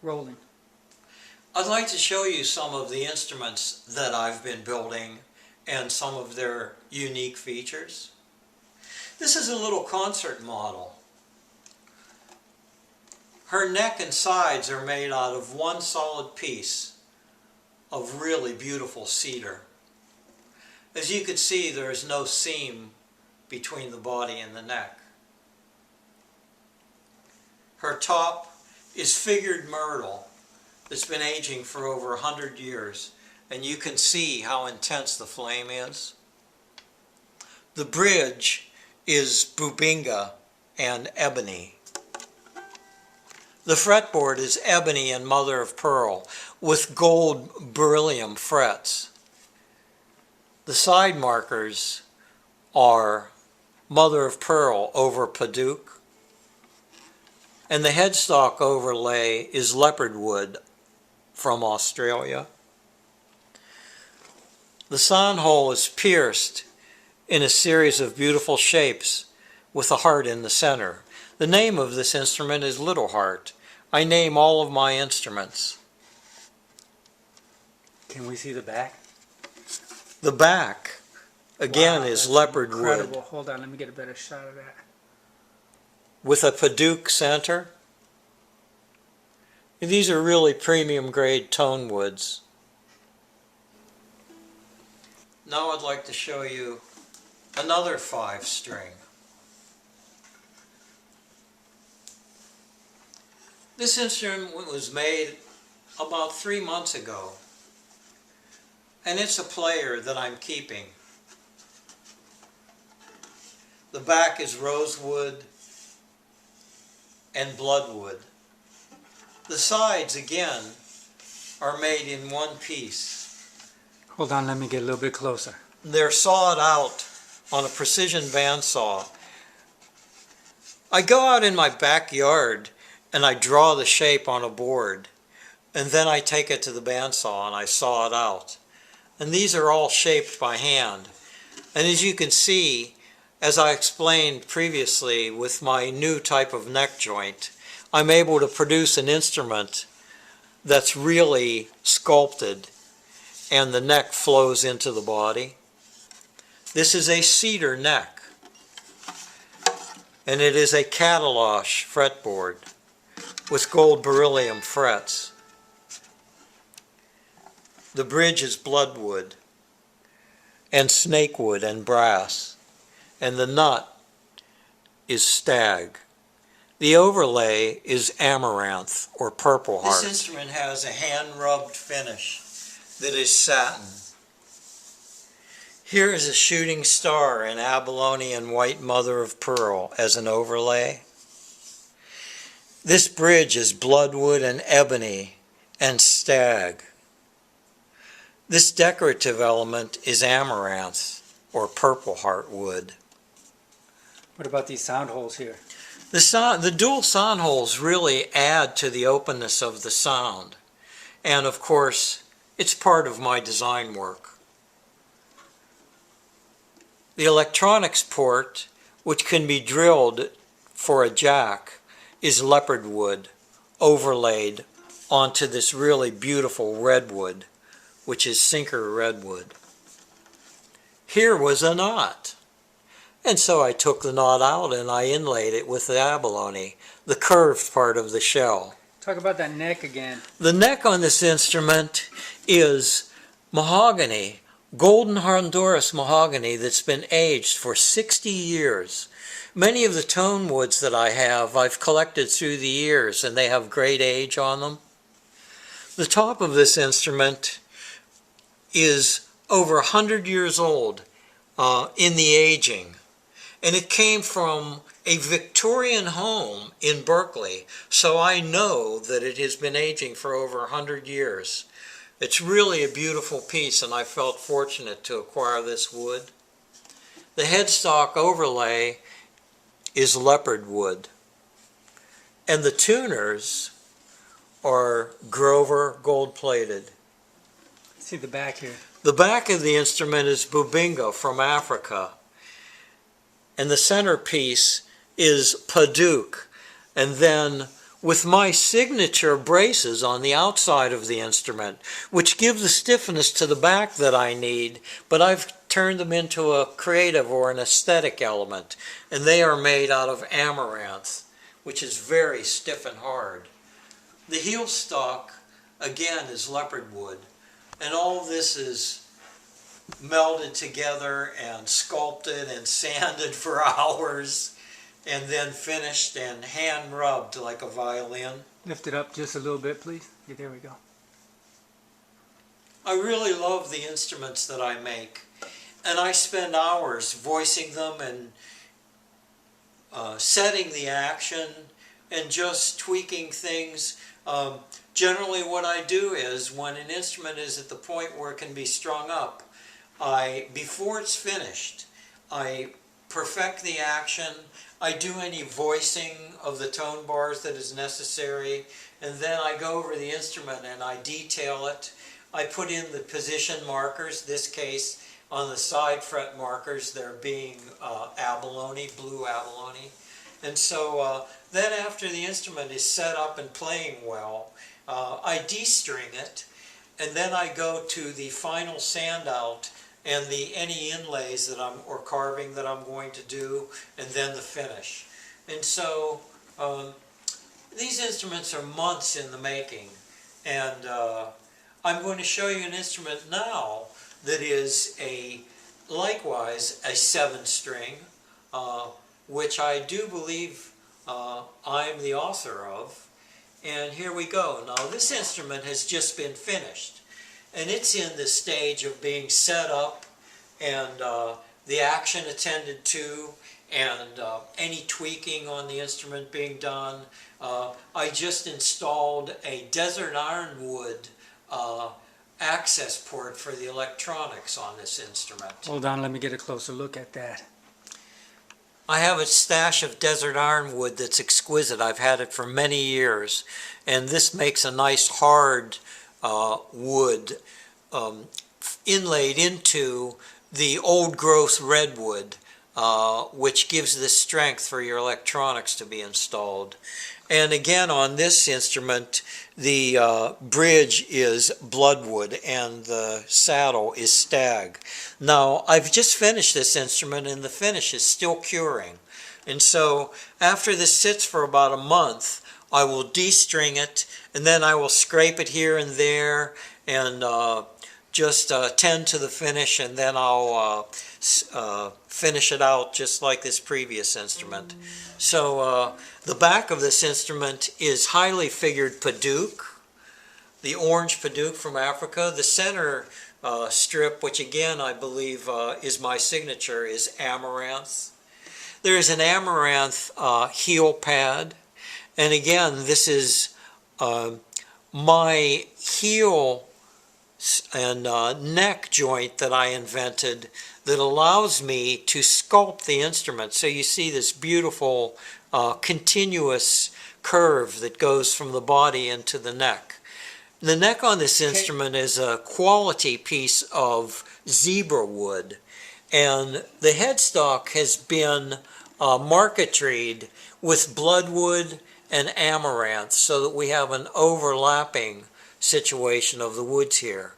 rolling. I'd like to show you some of the instruments that I've been building and some of their unique features. This is a little concert model. Her neck and sides are made out of one solid piece of really beautiful cedar. As you can see, there is no seam between the body and the neck. Her top is figured myrtle that's been aging for over 100 years, and you can see how intense the flame is. The bridge is bubinga and ebony. The fretboard is ebony and mother of pearl with gold beryllium frets. The side markers are mother of pearl over padauk, and the headstock overlay is leopard wood from Australia. The sound hole is pierced in a series of beautiful shapes with a heart in the center. The name of this instrument is Little Heart. I name all of my instruments. Can we see the back? The back, again, Wow, is that's leopard incredible. wood Hold on, let me get a better shot of that. with a padauk center. These are really premium grade tone woods. Now I'd like to show you another 5-string. This instrument was made about 3 months ago, and it's a player that I'm keeping. The back is rosewood and bloodwood. The sides, again, are made in one piece. Hold on, let me get a little bit closer. They're sawed out on a precision bandsaw. I go out in my backyard and I draw the shape on a board, and then I take it to the bandsaw and I saw it out. And these are all shaped by hand. And as you can see, as I explained previously with my new type of neck joint, I'm able to produce an instrument that's really sculpted and the neck flows into the body. This is a cedar neck, and it is a cataloche fretboard with gold beryllium frets. The bridge is bloodwood and snakewood and brass, and the nut is stag. The overlay is amaranth or purple heart. This instrument has a hand-rubbed finish that is satin. Here is a shooting star in abalone and white mother of pearl as an overlay. This bridge is bloodwood and ebony and stag. This decorative element is amaranth or purple heart wood. What about these sound holes here? The dual sound holes really add to the openness of the sound. And of course, it's part of my design work. The electronics port, which can be drilled for a jack, is leopard wood overlaid onto this really beautiful redwood, which is sinker redwood. Here was a knot. And so I took the knot out and I inlaid it with the abalone, the curved part of the shell. Talk about that neck again. The neck on this instrument is mahogany, golden Honduras mahogany that's been aged for 60 years. Many of the tone woods that I have, I've collected through the years, and they have great age on them. The top of this instrument is over 100 years old in the aging. And it came from a Victorian home in Berkeley, so I know that it has been aging for over 100 years. It's really a beautiful piece, and I felt fortunate to acquire this wood. The headstock overlay is leopard wood, and the tuners are Grover gold-plated. See the back here. The back of the instrument is bubinga from Africa, and the centerpiece is padauk, and then with my signature braces on the outside of the instrument, which give the stiffness to the back that I need, but I've turned them into a creative or an aesthetic element, and they are made out of amaranth, which is very stiff and hard. The heel stock, again, is leopard wood, and all of this is melded together and sculpted and sanded for hours, and then finished and hand rubbed like a violin. Lift it up just a little bit, please. Yeah, there we go. I really love the instruments that I make, and I spend hours voicing them and setting the action and just tweaking things. Generally what I do is when an instrument is at the point where it can be strung up, before it's finished, I perfect the action, I do any voicing of the tone bars that is necessary, and then I go over the instrument and I detail it. I put in the position markers, this case on the side fret markers, they're being abalone, blue abalone. And so then after the instrument is set up and playing well, I de-string it, and then I go to the final sand out and any inlays that or carving that I'm going to do, and then the finish. And so these instruments are months in the making, and I'm going to show you an instrument now that is likewise a 7-string, which I do believe I'm the author of. And here we go. Now this instrument has just been finished, and it's in the stage of being set up and the action attended to, and any tweaking on the instrument being done. I just installed a desert ironwood access port for the electronics on this instrument. Hold on, let me get a closer look at that. I have a stash of desert ironwood that's exquisite. I've had it for many years, and this makes a nice hard wood inlaid into the old growth redwood, which gives the strength for your electronics to be installed. And again, on this instrument, the bridge is bloodwood and the saddle is stag. Now, I've just finished this instrument and the finish is still curing. And so after this sits for about a month, I will de-string it, and then I will scrape it here and there and just tend to the finish, and then I'll finish it out just like this previous instrument. So the back of this instrument is highly figured Padauk, the orange Padauk from Africa. The center strip, which again I believe is my signature, is amaranth. There is an amaranth heel pad, and again this is my heel and neck joint that I invented that allows me to sculpt the instrument. So you see this beautiful continuous curve that goes from the body into the neck. The neck on this instrument is a quality piece of zebra wood, and the headstock has been marquetried with bloodwood and amaranth so that we have an overlapping situation of the woods here.